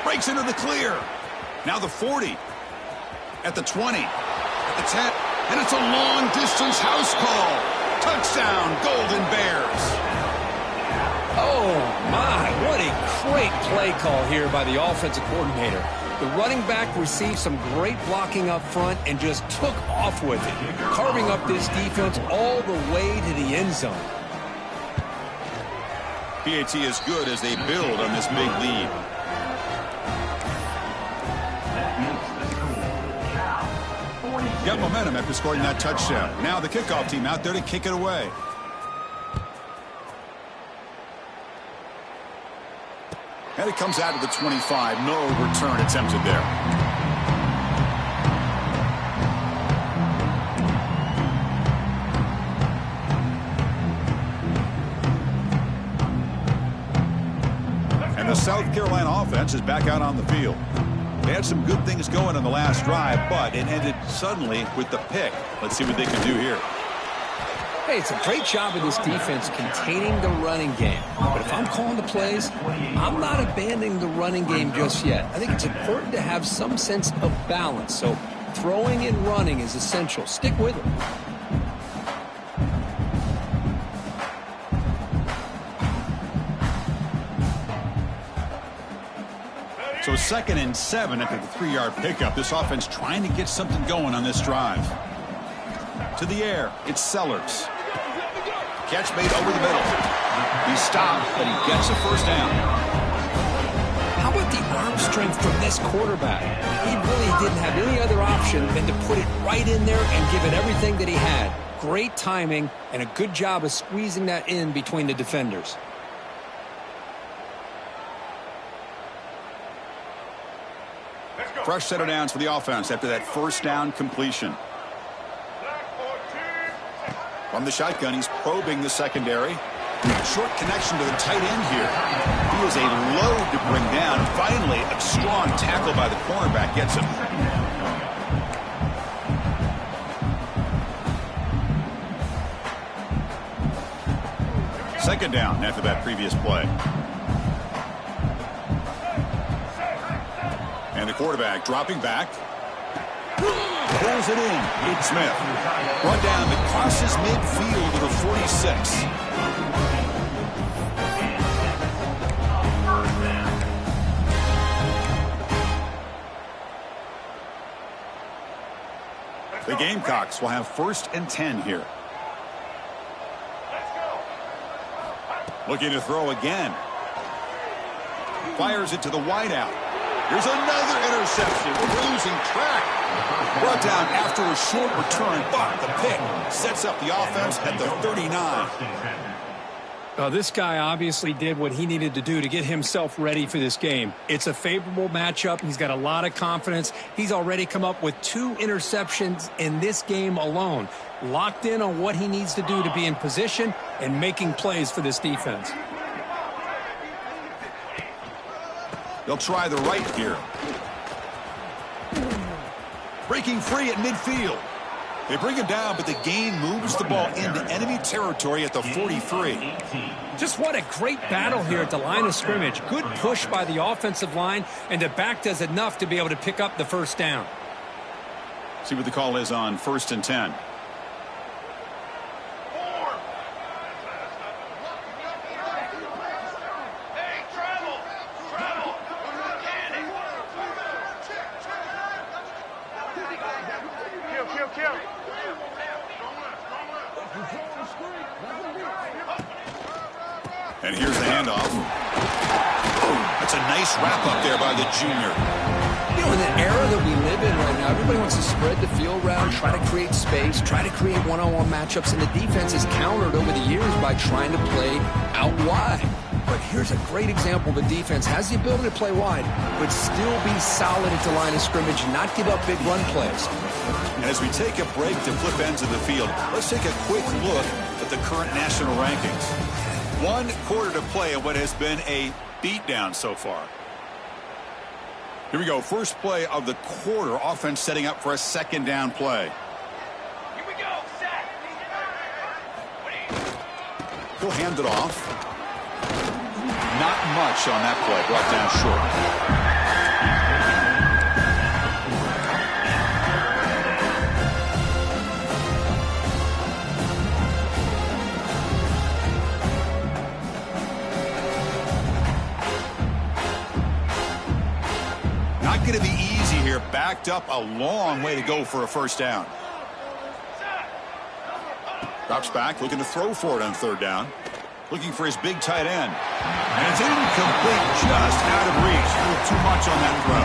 A: Breaks into the clear. Now the 40. At the 20. At the 10. And it's a long-distance house call. Touchdown, Golden Bears.
B: Oh, my. What a great play call here by the offensive coordinator. The running back received some great blocking up front and just took off with it, carving up this defense all the way to the end zone.
A: PAT is good as they build on this big lead. Got momentum after scoring that touchdown. Now the kickoff team out there to kick it away. And it comes out to the 25. No return attempted there. And the South Carolina offense is back out on the field. They had some good things going on the last drive, but it ended suddenly with the pick. Let's see what they can do here.
B: Hey, it's a great job of this defense containing the running game. But if I'm calling the plays, I'm not abandoning the running game just yet. I think it's important to have some sense of balance. So throwing and running is essential. Stick with it.
A: So 2nd and 7 after the 3-yard pickup. This offense trying to get something going on this drive. To the air, it's Sellers. Catch made over the middle. He stopped, but he gets a 1st down.
B: How about the arm strength from this quarterback? He really didn't have any other option than to put it right in there and give it everything that he had. Great timing and a good job of squeezing that in between the defenders.
A: Fresh set of downs for the offense after that first down completion. From the shotgun, he's probing the secondary. Short connection to the tight end here. He was a load to bring down. Finally, a strong tackle by the cornerback gets him. Second down after that previous play. And the quarterback dropping back. Pulls it in. It's Smith. Run down that crosses midfield to the 46. The Gamecocks will have 1st and 10 here. Looking to throw again. Fires it to the wideout. Here's another interception. We're losing track. Brought down after a short return, but the pick sets up the offense at the 39.
D: This guy obviously did what he needed to do to get himself ready for this game. It's a favorable matchup. He's got a lot of confidence. He's already come up with 2 interceptions in this game alone. Locked in on what he needs to do to be in position and making plays for this defense.
A: They'll try the right here. Breaking free at midfield. They bring him down, but the gain moves the ball into enemy territory at the 43.
D: Just what a great battle here at the line of scrimmage. Good push by the offensive line, and the back does enough to be able to pick up the first down.
A: See what the call is on 1st and 10. And here's the handoff. That's a nice wrap up there by the junior.
B: You know, in the era that we live in right now, everybody wants to spread the field around, try to create space, try to create one-on-one matchups, and the defense is countered over the years by trying to play out wide. But here's a great example. The defense has the ability to play wide, but still be solid at the line of scrimmage, not give up big run plays.
A: And as we take a break to flip ends of the field, let's take a quick look at the current national rankings. 1 quarter to play in what has been a beatdown so far. Here we go. First play of the quarter. Offense setting up for a 2nd down play.
C: Here we go. Set.
A: He'll hand it off. Not much on that play. Brought down short. Not going to be easy here. Backed up a long way to go for a first down. Drops back, looking to throw for it on 3rd down. Looking for his big tight end. And it's incomplete, just out of reach. A little too much on that throw.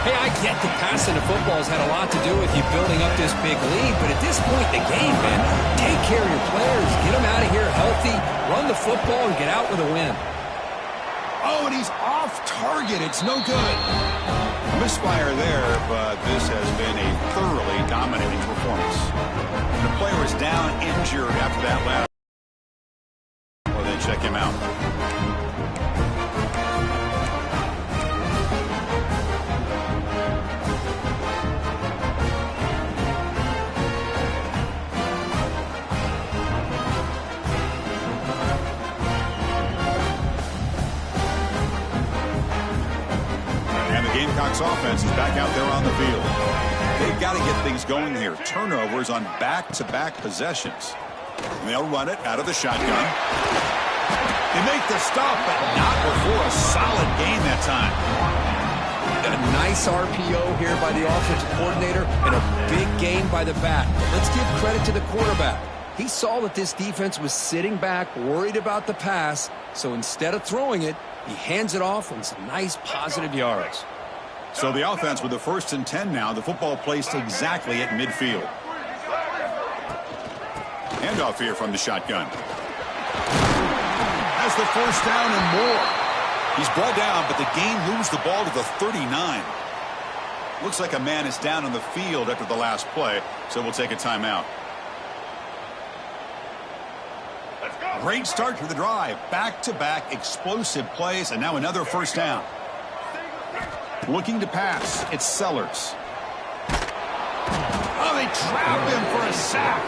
B: Hey, I get the passing of football has had a lot to do with you building up this big lead, but at this point in the game, man, take care of your players. Get them out of here healthy, run the football, and get out with a win.
A: Oh, and he's off target. It's no good. A misfire there, but this has been a thoroughly dominating performance. And the player is down injured after that last. Well, then check him out. Gamecocks offense is back out there on the field. They've got to get things going here. Turnovers on back-to-back possessions. And they'll run it out of the shotgun. They make the stop, but not before a solid gain that time.
B: A nice RPO here by the offensive coordinator and a big gain by the back. But let's give credit to the quarterback. He saw that this defense was sitting back, worried about the pass, so instead of throwing it, he hands it off on some nice positive yards.
A: So the offense with the 1st and 10 now. The football placed exactly at midfield. Handoff here from the shotgun. Has the first down and more. He's brought down, but the gain moves the ball to the 39. Looks like a man is down on the field after the last play, so we'll take a timeout. Great start to the drive. Back-to-back explosive plays, and now another first down. Looking to pass. It's Sellers. Oh, they trap him for a sack.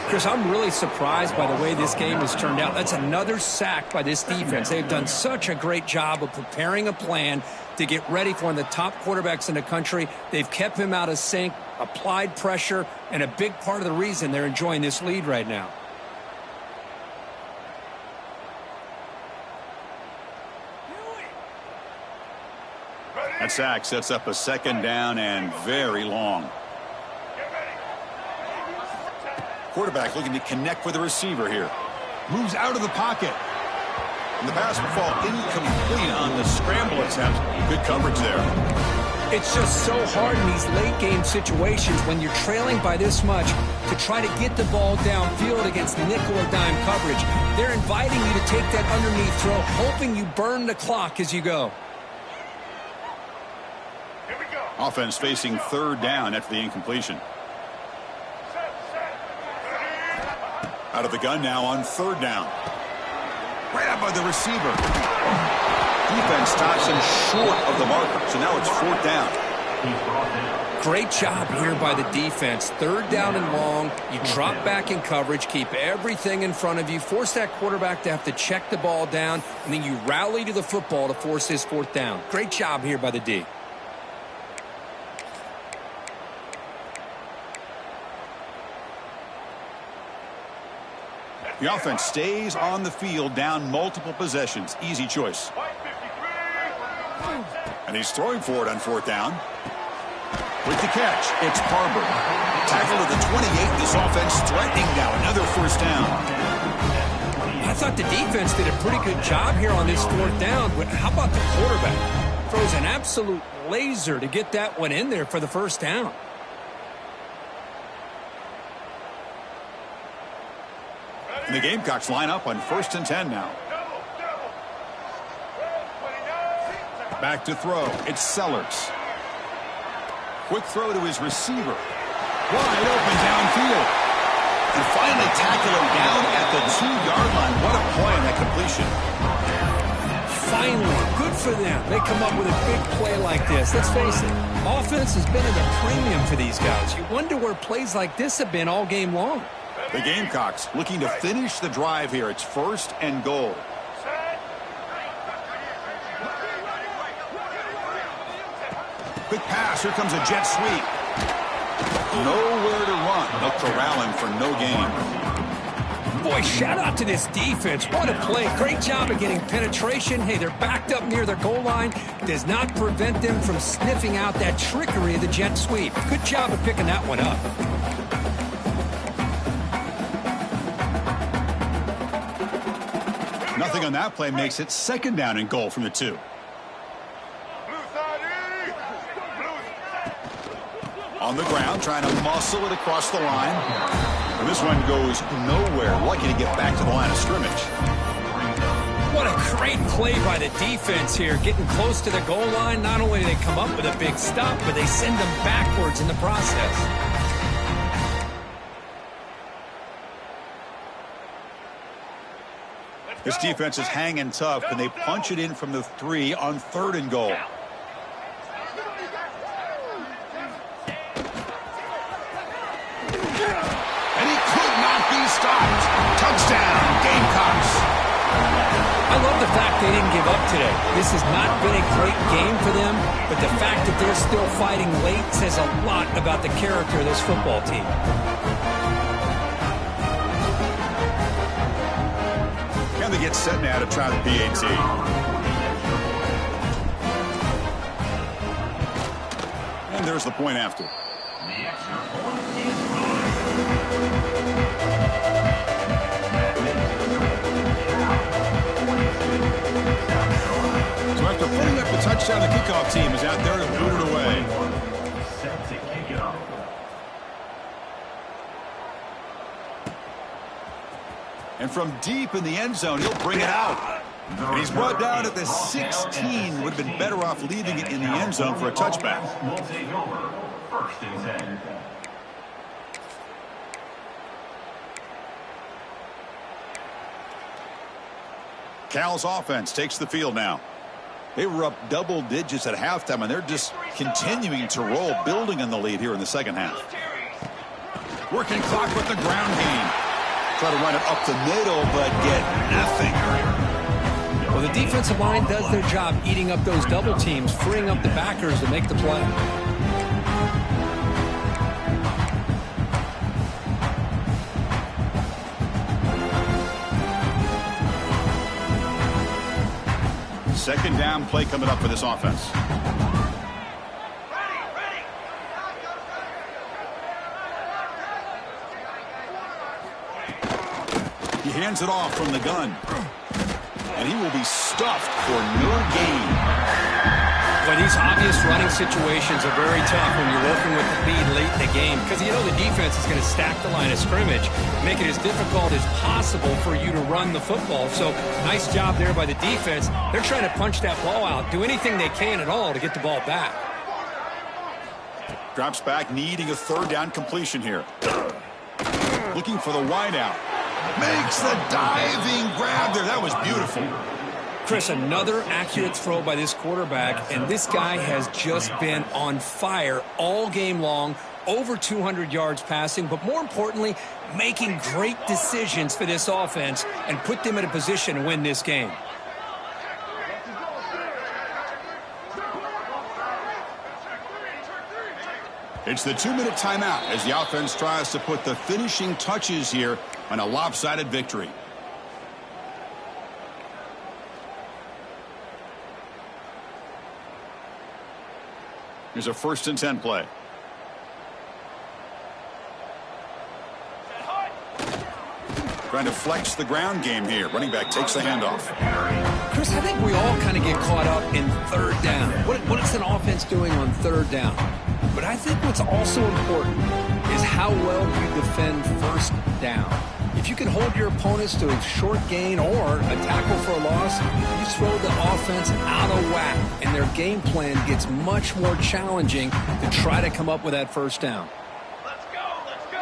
D: Chris, I'm really surprised by the way this game has turned out. That's another sack by this defense. They've done such a great job of preparing a plan to get ready for one of the top quarterbacks in the country. They've kept him out of sync, applied pressure, and a big part of the reason they're enjoying this lead right now.
A: That sack sets up a second down and very long. Quarterback looking to connect with the receiver here. Moves out of the pocket. And the pass will fall incomplete on the scramble attempt. Good coverage there.
D: It's just so hard in these late game situations when you're trailing by this much to try to get the ball downfield against nickel or dime coverage. They're inviting you to take that underneath throw, hoping you burn the clock as you go.
A: Offense facing third down after the incompletion. Out of the gun now on third down. Right up by the receiver. Defense stops him short of the marker, so now it's fourth down.
D: Great job here by the defense. Third down and long. You drop back in coverage, keep everything in front of you, force that quarterback to have to check the ball down, and then you rally to the football to force this fourth down. Great job here by the D.
A: The offense stays on the field, down multiple possessions. Easy choice. And he's throwing for it on fourth down. With the catch, it's Barber. Tackled at the 28. This offense threatening now. Another first down.
D: I thought the defense did a pretty good job here on this fourth down, but how about the quarterback? Throws an absolute laser to get that one in there for the first down.
A: And the Gamecocks line up on 1st and 10 now. Back to throw. It's Sellers. Quick throw to his receiver. Wide open downfield. And finally tackle him down at the 2-yard line. What a play on that completion.
D: Finally, good for them. They come up with a big play like this. Let's face it, offense has been at a premium for these guys. You wonder where plays like this have been all game long.
A: The Gamecocks looking to finish the drive here. It's 1st and goal. Quick pass. Here comes a jet sweep. Nowhere to run. They'll corral him for no gain.
D: Boy, shout out to this defense. What a play. Great job of getting penetration. Hey, they're backed up near their goal line. Does not prevent them from sniffing out that trickery of the jet sweep. Good job of picking that one up.
A: Nothing on that play makes it 2nd down and goal from the 2. On the ground, trying to muscle it across the line. And this one goes nowhere. Lucky to get back to the line of scrimmage.
D: What a great play by the defense here. Getting close to the goal line. Not only do they come up with a big stop, but they send them backwards in the process.
A: This defense is hanging tough. Can they punch it in from the 3 on 3rd and goal? And he could not be stopped. Touchdown, Gamecocks.
D: I love the fact they didn't give up today. This has not been a great game for them, but the fact that they're still fighting late says a lot about the character of this football team.
A: And they get set now to try the PAT. And there's the point after. So after putting up the touchdown, the kickoff team is out there to boot it away. And from deep in the end zone, he'll bring it out. And he's brought down at the 16. Would have been better off leaving it in the end zone for a touchback.
E: Will take over. First and 10.
A: Cal's offense takes the field now. They were up double digits at halftime, and they're just continuing to roll, building on the lead here in the second half. Working clock with the ground game. Try to run it up the middle, but get nothing.
B: Well, the defensive line does their job eating up those double teams, freeing up the backers to make the play.
A: Second down play coming up for this offense. He hands it off from the gun. And he will be stuffed for no gain.
B: But these obvious running situations are very tough when you're working with the lead late in the game, because you know the defense is going to stack the line of scrimmage, make it as difficult as possible for you to run the football. So nice job there by the defense. They're trying to punch that ball out, do anything they can at all to get the ball back.
A: Drops back, needing a third down completion here. Looking for the wideout. Makes the diving grab there. That was beautiful.
B: Chris, another accurate throw by this quarterback, and this guy has just been on fire all game long, over 200 yards passing, but more importantly, making great decisions for this offense and put them in a position to win this game.
A: It's the 2-minute timeout as the offense tries to put the finishing touches here on a lopsided victory. Here's a 1st and 10 play. Trying to flex the ground game here. Running back takes the handoff.
B: Chris, I think we all kind of get caught up in third down. What is an offense doing on third down? But I think what's also important is how well you defend first down. If you can hold your opponents to a short gain or a tackle for a loss, you throw the offense out of whack, and their game plan gets much more challenging to try to come up with that first down.
C: Let's go, let's go.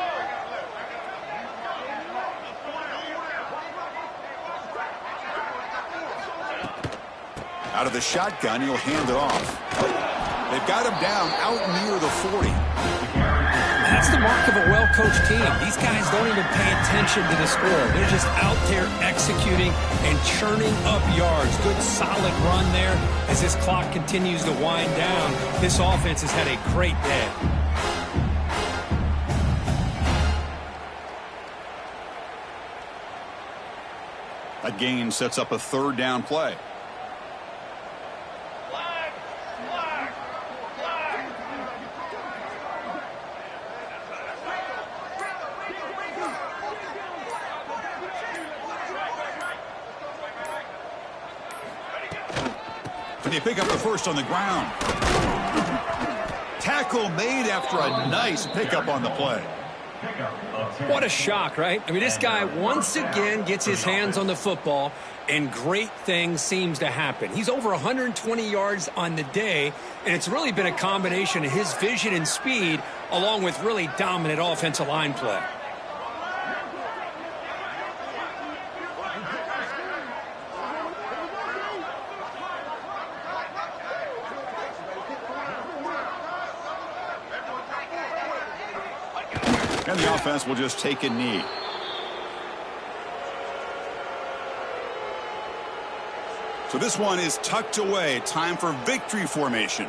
A: Out of the shotgun, he'll hand it off. They've got him down out near the 40.
B: That's the mark of a well-coached team. These guys don't even pay attention to the score. They're just out there executing and churning up yards. Good, solid run there. As this clock continues to wind down, this offense has had a great day.
A: That gain sets up a third down play. And they pick up the first on the ground. Tackle made after a nice pickup on the play.
B: What a shock, right? I mean, this guy once again gets his hands on the football, and great things seems to happen. He's over 120 yards on the day, and it's really been a combination of his vision and speed along with really dominant offensive line play.
A: And the offense will just take a knee. So this one is tucked away. Time for victory formation.